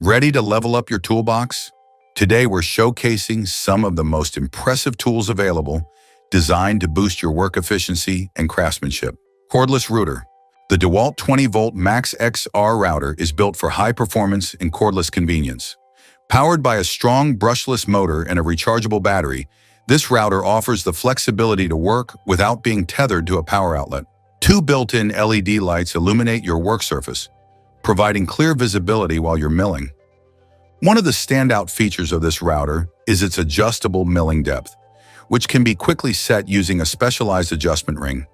Ready to level up your toolbox? Today we're showcasing some of the most impressive tools available, designed to boost your work efficiency and craftsmanship. Cordless router. The DeWalt 20-volt Max XR router is built for high performance and cordless convenience. Powered by a strong brushless motor and a rechargeable battery, this router offers the flexibility to work without being tethered to a power outlet. Two built-in LED lights illuminate your work surface, providing clear visibility while you're milling. One of the standout features of this router is its adjustable milling depth, which can be quickly set using a specialized adjustment ring.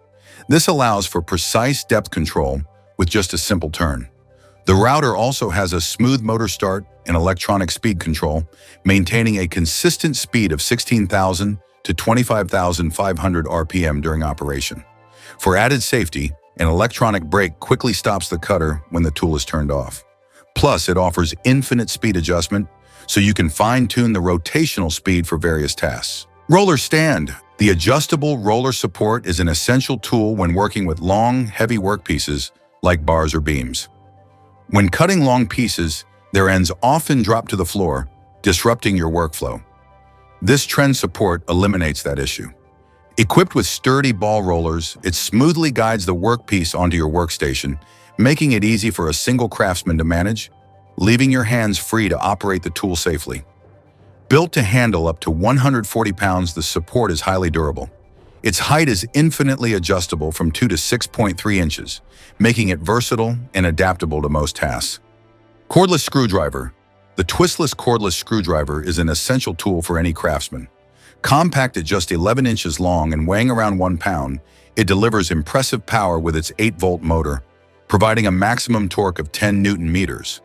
This allows for precise depth control with just a simple turn. The router also has a smooth motor start and electronic speed control, maintaining a consistent speed of 16,000 to 25,500 RPM during operation. For added safety, an electronic brake quickly stops the cutter when the tool is turned off. Plus, it offers infinite speed adjustment, so you can fine-tune the rotational speed for various tasks. Roller stand. The adjustable roller support is an essential tool when working with long, heavy workpieces like bars or beams. When cutting long pieces, their ends often drop to the floor, disrupting your workflow. This trend support eliminates that issue. Equipped with sturdy ball rollers, it smoothly guides the workpiece onto your workstation, making it easy for a single craftsman to manage, leaving your hands free to operate the tool safely. Built to handle up to 140 pounds, the support is highly durable. Its height is infinitely adjustable from 2 to 6.3 inches, making it versatile and adaptable to most tasks. Cordless screwdriver. The twistless cordless screwdriver is an essential tool for any craftsman. Compact at just 11 inches long and weighing around 1 pound, it delivers impressive power with its 8-volt motor, providing a maximum torque of 10 Newton meters.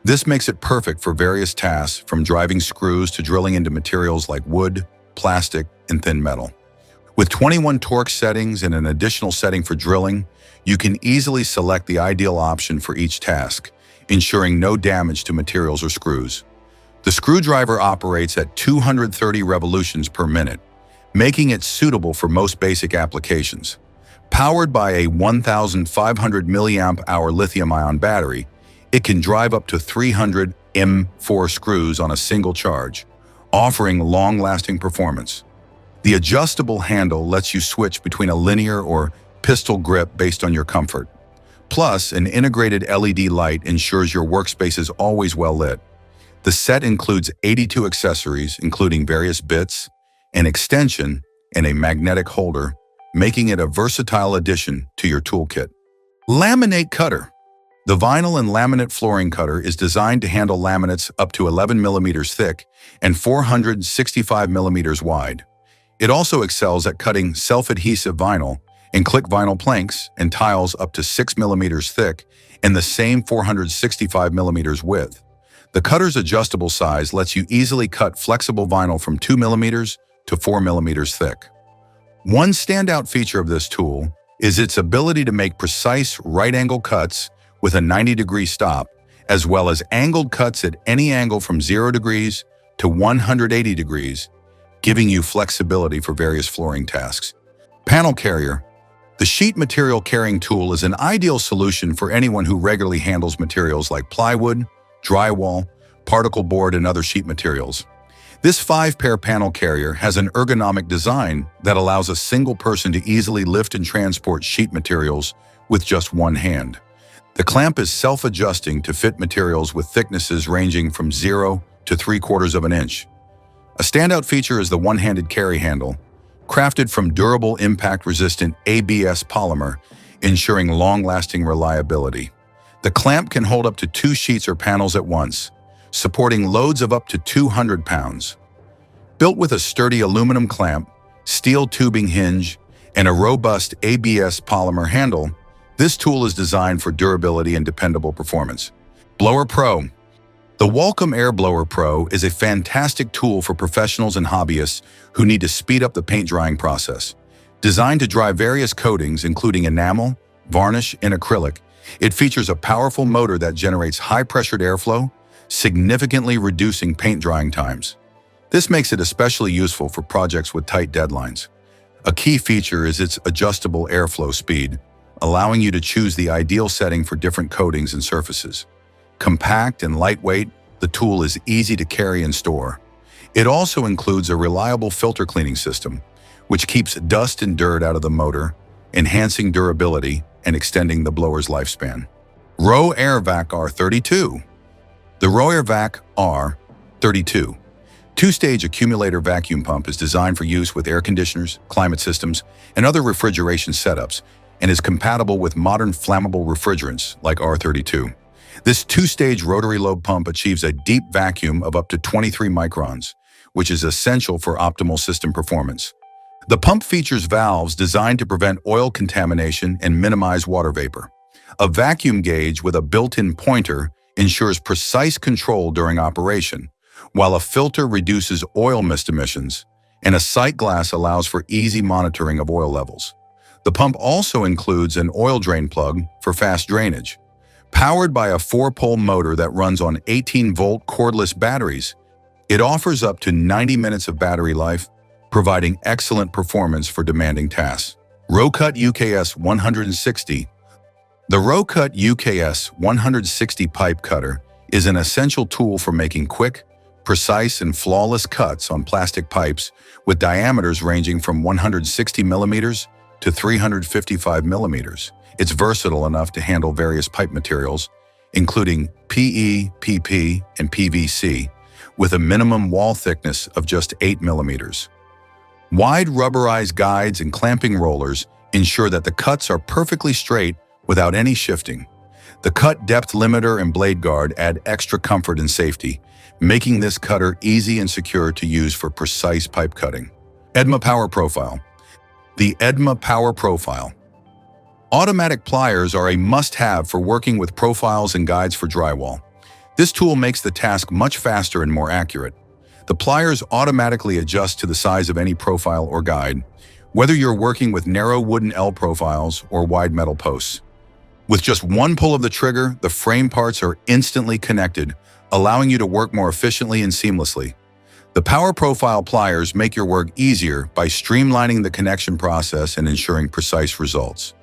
This makes it perfect for various tasks, from driving screws to drilling into materials like wood, plastic, and thin metal. With 21 torque settings and an additional setting for drilling, you can easily select the ideal option for each task, ensuring no damage to materials or screws. The screwdriver operates at 230 revolutions per minute, making it suitable for most basic applications. Powered by a 1,500 mAh lithium-ion battery, it can drive up to 300 M4 screws on a single charge, offering long-lasting performance. The adjustable handle lets you switch between a linear or pistol grip based on your comfort. Plus, an integrated LED light ensures your workspace is always well lit. The set includes 82 accessories, including various bits, an extension, and a magnetic holder, making it a versatile addition to your toolkit. Laminate cutter. The vinyl and laminate flooring cutter is designed to handle laminates up to 11 millimeters thick and 465 millimeters wide. It also excels at cutting self-adhesive vinyl and click vinyl planks and tiles up to 6 millimeters thick and the same 465 millimeters width. The cutter's adjustable size lets you easily cut flexible vinyl from 2 millimeters to 4 millimeters thick. One standout feature of this tool is its ability to make precise right-angle cuts with a 90-degree stop, as well as angled cuts at any angle from 0 degrees to 180 degrees, giving you flexibility for various flooring tasks. Panel carrier. The sheet material carrying tool is an ideal solution for anyone who regularly handles materials like plywood, drywall, particle board, and other sheet materials. This 5-pair panel carrier has an ergonomic design that allows a single person to easily lift and transport sheet materials with just one hand. The clamp is self-adjusting to fit materials with thicknesses ranging from 0 to 3/4 of an inch. A standout feature is the one-handed carry handle, crafted from durable impact-resistant ABS polymer, ensuring long-lasting reliability. The clamp can hold up to 2 sheets or panels at once, supporting loads of up to 200 pounds. Built with a sturdy aluminum clamp, steel tubing hinge, and a robust ABS polymer handle, this tool is designed for durability and dependable performance. Blower Pro. The Wacom Air Blower Pro is a fantastic tool for professionals and hobbyists who need to speed up the paint drying process. Designed to dry various coatings, including enamel, varnish, and acrylic, it features a powerful motor that generates high-pressured airflow, significantly reducing paint drying times. This makes it especially useful for projects with tight deadlines. A key feature is its adjustable airflow speed, allowing you to choose the ideal setting for different coatings and surfaces. Compact and lightweight, the tool is easy to carry and store. It also includes a reliable filter cleaning system, which keeps dust and dirt out of the motor, enhancing durability and extending the blower's lifespan. Row Air Vac R32. The Row Air Vac R32 two-stage accumulator vacuum pump is designed for use with air conditioners, climate systems, and other refrigeration setups, and is compatible with modern flammable refrigerants like R32. This two-stage rotary lobe pump achieves a deep vacuum of up to 23 microns, which is essential for optimal system performance. The pump features valves designed to prevent oil contamination and minimize water vapor. A vacuum gauge with a built-in pointer ensures precise control during operation, while a filter reduces oil mist emissions, and a sight glass allows for easy monitoring of oil levels. The pump also includes an oil drain plug for fast drainage. Powered by a 4-pole motor that runs on 18-volt cordless batteries, it offers up to 90 minutes of battery life, providing excellent performance for demanding tasks. Row-Cut UKS 160. The Row-Cut UKS 160 pipe cutter is an essential tool for making quick, precise, and flawless cuts on plastic pipes with diameters ranging from 160 millimeters to 355 millimeters. It's versatile enough to handle various pipe materials, including PE, PP, and PVC, with a minimum wall thickness of just 8 millimeters. Wide rubberized guides and clamping rollers ensure that the cuts are perfectly straight without any shifting. The cut depth limiter and blade guard add extra comfort and safety, making this cutter easy and secure to use for precise pipe cutting. EDMA Power Profile. The EDMA Power Profile. Automatic pliers are a must-have for working with profiles and guides for drywall. This tool makes the task much faster and more accurate. The pliers automatically adjust to the size of any profile or guide, whether you're working with narrow wooden L profiles or wide metal posts. With just one pull of the trigger, the frame parts are instantly connected, allowing you to work more efficiently and seamlessly. The Power Profile pliers make your work easier by streamlining the connection process and ensuring precise results.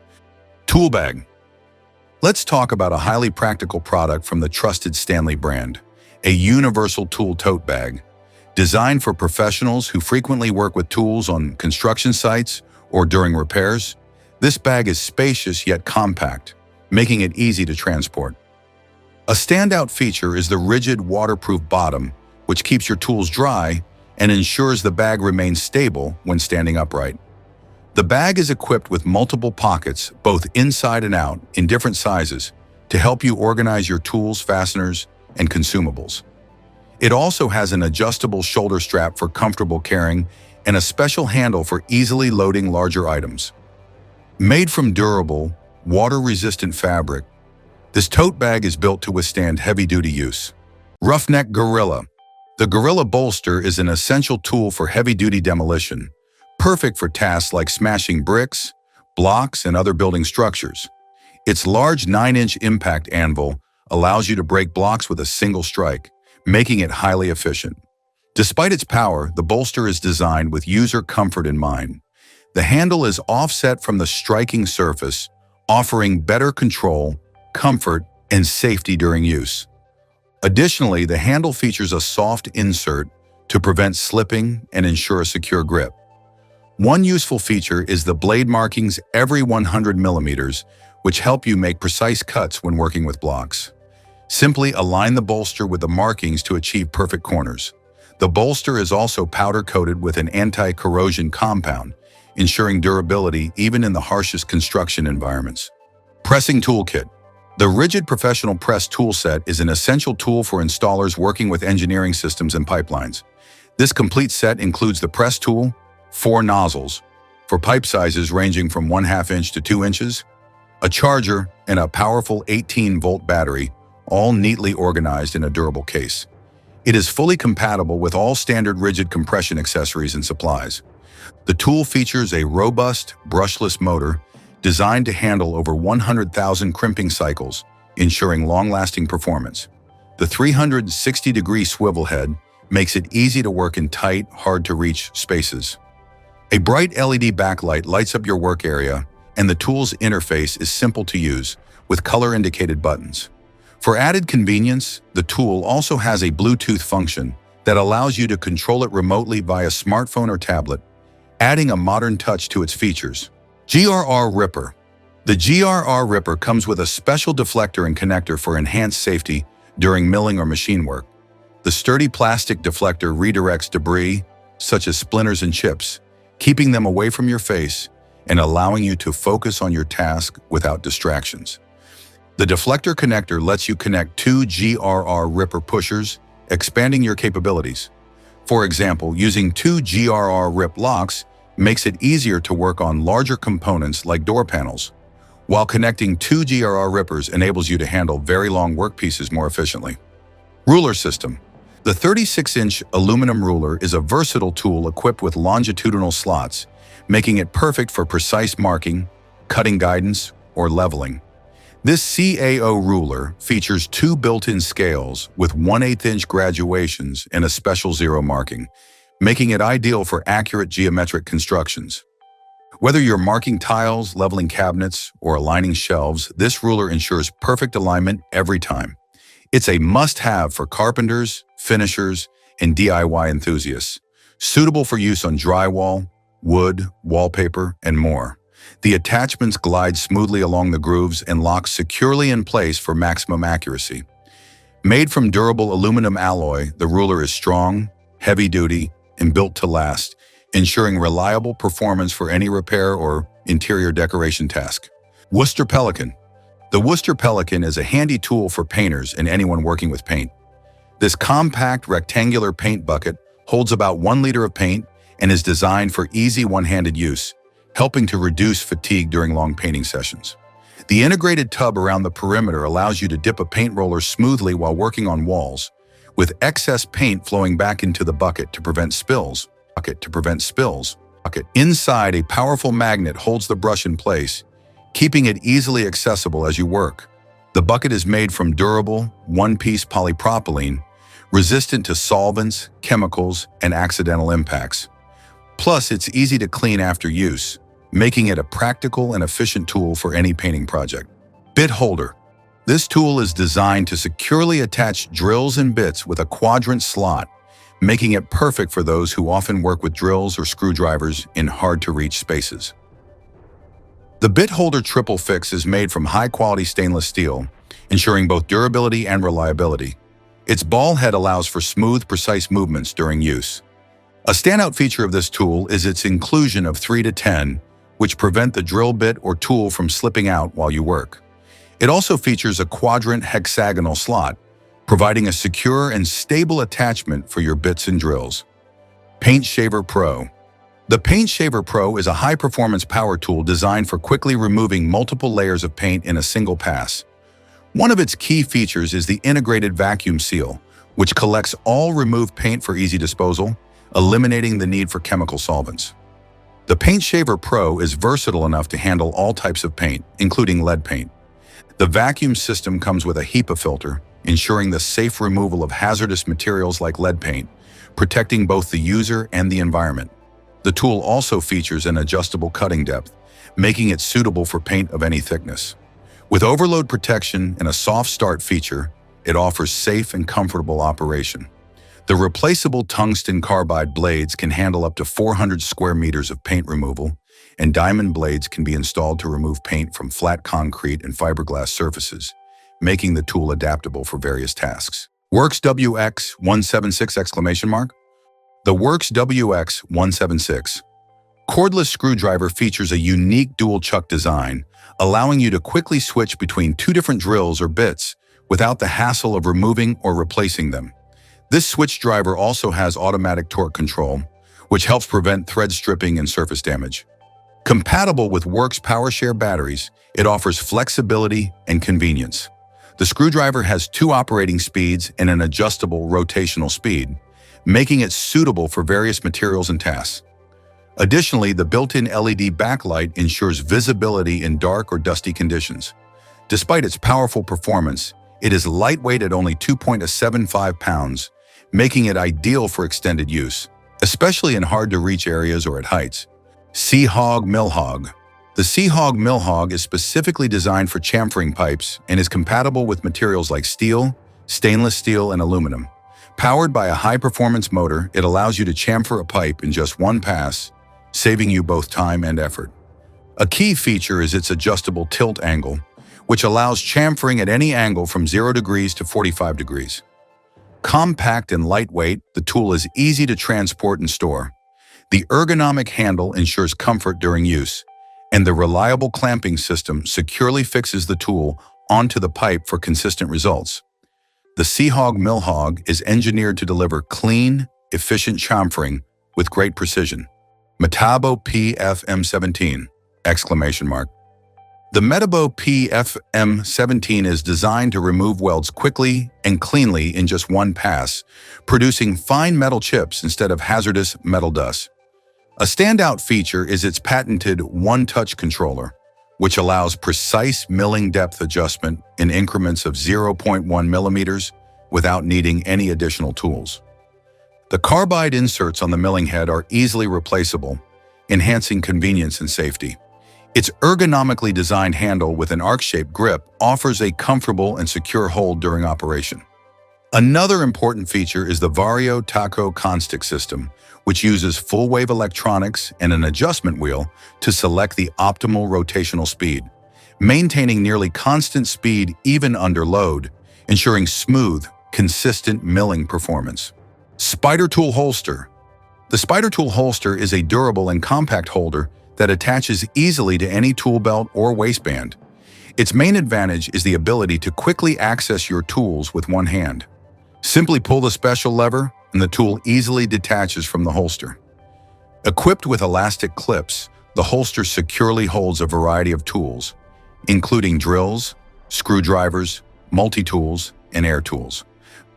Tool Bag. Let's talk about a highly practical product from the trusted Stanley brand, a universal tool tote bag. Designed for professionals who frequently work with tools on construction sites or during repairs, this bag is spacious yet compact, making it easy to transport. A standout feature is the rigid waterproof bottom, which keeps your tools dry and ensures the bag remains stable when standing upright. The bag is equipped with multiple pockets, both inside and out, in different sizes, to help you organize your tools, fasteners, and consumables. It also has an adjustable shoulder strap for comfortable carrying and a special handle for easily loading larger items. Made from durable, water-resistant fabric, this tote bag is built to withstand heavy-duty use. Roughneck Gorilla. The Gorilla bolster is an essential tool for heavy-duty demolition, perfect for tasks like smashing bricks, blocks, and other building structures. Its large 9-inch impact anvil allows you to break blocks with a single strike, making it highly efficient. Despite its power, the bolster is designed with user comfort in mind. The handle is offset from the striking surface, offering better control, comfort, and safety during use. Additionally, the handle features a soft insert to prevent slipping and ensure a secure grip. One useful feature is the blade markings every 100 millimeters, which help you make precise cuts when working with blocks. Simply align the bolster with the markings to achieve perfect corners. The bolster is also powder-coated with an anti-corrosion compound, ensuring durability even in the harshest construction environments. Pressing Toolkit. The Rigid Professional Press Toolset is an essential tool for installers working with engineering systems and pipelines. This complete set includes the press tool, 4 nozzles, for pipe sizes ranging from 1/2 inch to 2 inches, a charger, and a powerful 18-volt battery, all neatly organized in a durable case. It is fully compatible with all standard rigid compression accessories and supplies. The tool features a robust, brushless motor designed to handle over 100,000 crimping cycles, ensuring long-lasting performance. The 360-degree swivel head makes it easy to work in tight, hard-to-reach spaces. A bright LED backlight lights up your work area, and the tool's interface is simple to use, with color-indicated buttons. For added convenience, the tool also has a Bluetooth function that allows you to control it remotely via smartphone or tablet, adding a modern touch to its features. Grr-Ripper. The Grr-Ripper comes with a special deflector and connector for enhanced safety during milling or machine work. The sturdy plastic deflector redirects debris, such as splinters and chips, keeping them away from your face and allowing you to focus on your task without distractions. The deflector connector lets you connect two Grr-Ripper pushers, expanding your capabilities. For example, using two Grr-Rip locks makes it easier to work on larger components like door panels, while connecting two Grr-Rippers enables you to handle very long workpieces more efficiently. Ruler system. The 36-inch aluminum ruler is a versatile tool equipped with longitudinal slots, making it perfect for precise marking, cutting guidance, or leveling. This CAO ruler features two built-in scales with 1/8-inch graduations and a special zero marking, making it ideal for accurate geometric constructions. Whether you're marking tiles, leveling cabinets, or aligning shelves, this ruler ensures perfect alignment every time. It's a must-have for carpenters, finishers, and DIY enthusiasts, suitable for use on drywall, wood, wallpaper, and more. The attachments glide smoothly along the grooves and lock securely in place for maximum accuracy. Made from durable aluminum alloy, the ruler is strong, heavy-duty, and built to last, ensuring reliable performance for any repair or interior decoration task. Worcester Pelican. The Worcester Pelican is a handy tool for painters and anyone working with paint. This compact rectangular paint bucket holds about 1 liter of paint and is designed for easy one-handed use, helping to reduce fatigue during long painting sessions. The integrated tub around the perimeter allows you to dip a paint roller smoothly while working on walls, with excess paint flowing back into the bucket to prevent spills. Inside, a powerful magnet holds the brush in place, keeping it easily accessible as you work. The bucket is made from durable, one-piece polypropylene, resistant to solvents, chemicals, and accidental impacts. Plus, it's easy to clean after use, making it a practical and efficient tool for any painting project. Bit holder. This tool is designed to securely attach drills and bits with a quadrant slot, making it perfect for those who often work with drills or screwdrivers in hard-to-reach spaces. The bit holder triple fix is made from high-quality stainless steel, ensuring both durability and reliability. Its ball head allows for smooth, precise movements during use. A standout feature of this tool is its inclusion of 3 to 10, which prevent the drill bit or tool from slipping out while you work. It also features a quadrant hexagonal slot, providing a secure and stable attachment for your bits and drills. Paint Shaver Pro. The Paint Shaver Pro is a high-performance power tool designed for quickly removing multiple layers of paint in a single pass. One of its key features is the integrated vacuum seal, which collects all removed paint for easy disposal, eliminating the need for chemical solvents. The Paint Shaver Pro is versatile enough to handle all types of paint, including lead paint. The vacuum system comes with a HEPA filter, ensuring the safe removal of hazardous materials like lead paint, protecting both the user and the environment. The tool also features an adjustable cutting depth, making it suitable for paint of any thickness. With overload protection and a soft start feature, it offers safe and comfortable operation. The replaceable tungsten carbide blades can handle up to 400 square meters of paint removal, and diamond blades can be installed to remove paint from flat concrete and fiberglass surfaces, making the tool adaptable for various tasks. Works WX176! The Works WX176 cordless screwdriver features a unique dual chuck design, allowing you to quickly switch between 2 different drills or bits without the hassle of removing or replacing them. This switch driver also has automatic torque control, which helps prevent thread stripping and surface damage. Compatible with Works PowerShare batteries, it offers flexibility and convenience. The screwdriver has 2 operating speeds and an adjustable rotational speed, making it suitable for various materials and tasks. Additionally, the built-in LED backlight ensures visibility in dark or dusty conditions. Despite its powerful performance, it is lightweight at only 2.75 pounds, making it ideal for extended use, especially in hard-to-reach areas or at heights. Sea Hog Mill Hog. The Seahawk Millhog is specifically designed for chamfering pipes and is compatible with materials like steel, stainless steel, and aluminum. Powered by a high-performance motor, it allows you to chamfer a pipe in just one pass, saving you both time and effort. A key feature is its adjustable tilt angle, which allows chamfering at any angle from 0 degrees to 45 degrees. Compact and lightweight, the tool is easy to transport and store. The ergonomic handle ensures comfort during use, and the reliable clamping system securely fixes the tool onto the pipe for consistent results. The Seahawk Millhog is engineered to deliver clean, efficient chamfering with great precision. Metabo PFM17! The Metabo PFM17 is designed to remove welds quickly and cleanly in just one pass, producing fine metal chips instead of hazardous metal dust. A standout feature is its patented one-touch controller, which allows precise milling depth adjustment in increments of 0.1 millimeters without needing any additional tools. The carbide inserts on the milling head are easily replaceable, enhancing convenience and safety. Its ergonomically designed handle with an arc-shaped grip offers a comfortable and secure hold during operation. Another important feature is the Vario Taco Constick system, which uses full-wave electronics and an adjustment wheel to select the optimal rotational speed, maintaining nearly constant speed even under load, ensuring smooth, consistent milling performance. Spider Tool Holster. The Spider Tool Holster is a durable and compact holder that attaches easily to any tool belt or waistband. Its main advantage is the ability to quickly access your tools with one hand. Simply pull the special lever, and the tool easily detaches from the holster. Equipped with elastic clips, the holster securely holds a variety of tools, including drills, screwdrivers, multi-tools, and air tools.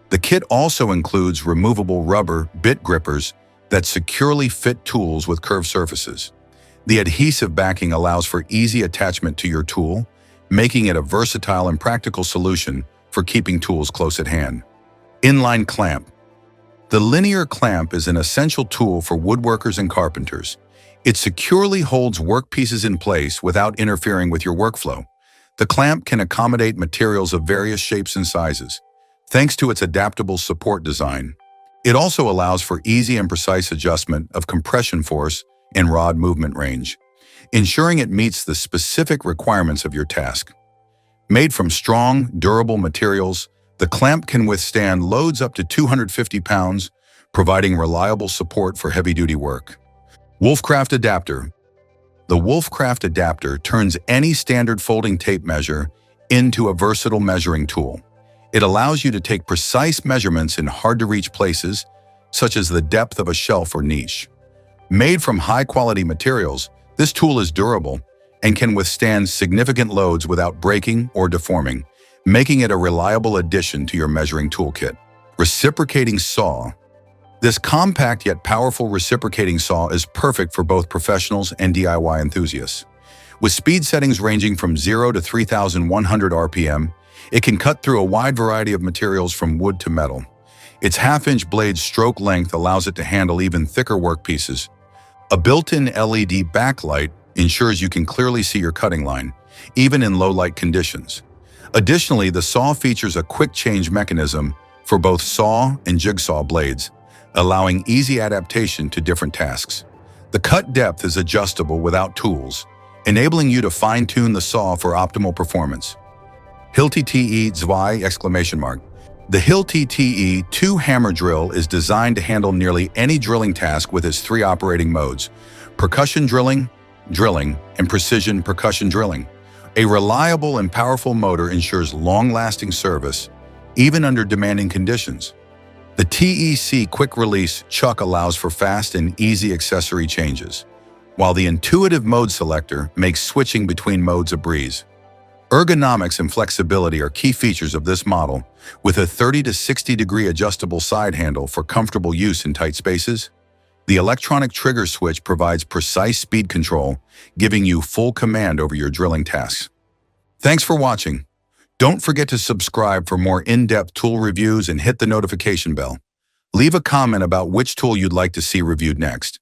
The kit also includes removable rubber bit grippers that securely fit tools with curved surfaces. The adhesive backing allows for easy attachment to your tool, making it a versatile and practical solution for keeping tools close at hand. Inline clamp. The linear clamp is an essential tool for woodworkers and carpenters. It securely holds workpieces in place without interfering with your workflow. The clamp can accommodate materials of various shapes and sizes, thanks to its adaptable support design. It also allows for easy and precise adjustment of compression force and rod movement range, ensuring it meets the specific requirements of your task. Made from strong, durable materials, the clamp can withstand loads up to 250 pounds, providing reliable support for heavy-duty work. Wolfcraft Adapter. The Wolfcraft Adapter turns any standard folding tape measure into a versatile measuring tool. It allows you to take precise measurements in hard-to-reach places, such as the depth of a shelf or niche. Made from high-quality materials, this tool is durable and can withstand significant loads without breaking or deforming, making it a reliable addition to your measuring toolkit. Reciprocating Saw. This compact yet powerful reciprocating saw is perfect for both professionals and DIY enthusiasts. With speed settings ranging from 0 to 3,100 RPM, it can cut through a wide variety of materials from wood to metal. Its half-inch blade stroke length allows it to handle even thicker workpieces. A built-in LED backlight ensures you can clearly see your cutting line, even in low-light conditions. Additionally, the saw features a quick change mechanism for both saw and jigsaw blades, allowing easy adaptation to different tasks. The cut depth is adjustable without tools, enabling you to fine-tune the saw for optimal performance. Hilti TE2! The Hilti TE2 hammer drill is designed to handle nearly any drilling task with its 3 operating modes: percussion drilling, and precision percussion drilling. A reliable and powerful motor ensures long-lasting service, even under demanding conditions. The TEC quick-release chuck allows for fast and easy accessory changes, while the intuitive mode selector makes switching between modes a breeze. Ergonomics and flexibility are key features of this model, with a 30 to 60 degree adjustable side handle for comfortable use in tight spaces. The electronic trigger switch provides precise speed control, giving you full command over your drilling tasks. Thanks for watching. Don't forget to subscribe for more in-depth tool reviews and hit the notification bell. Leave a comment about which tool you'd like to see reviewed next.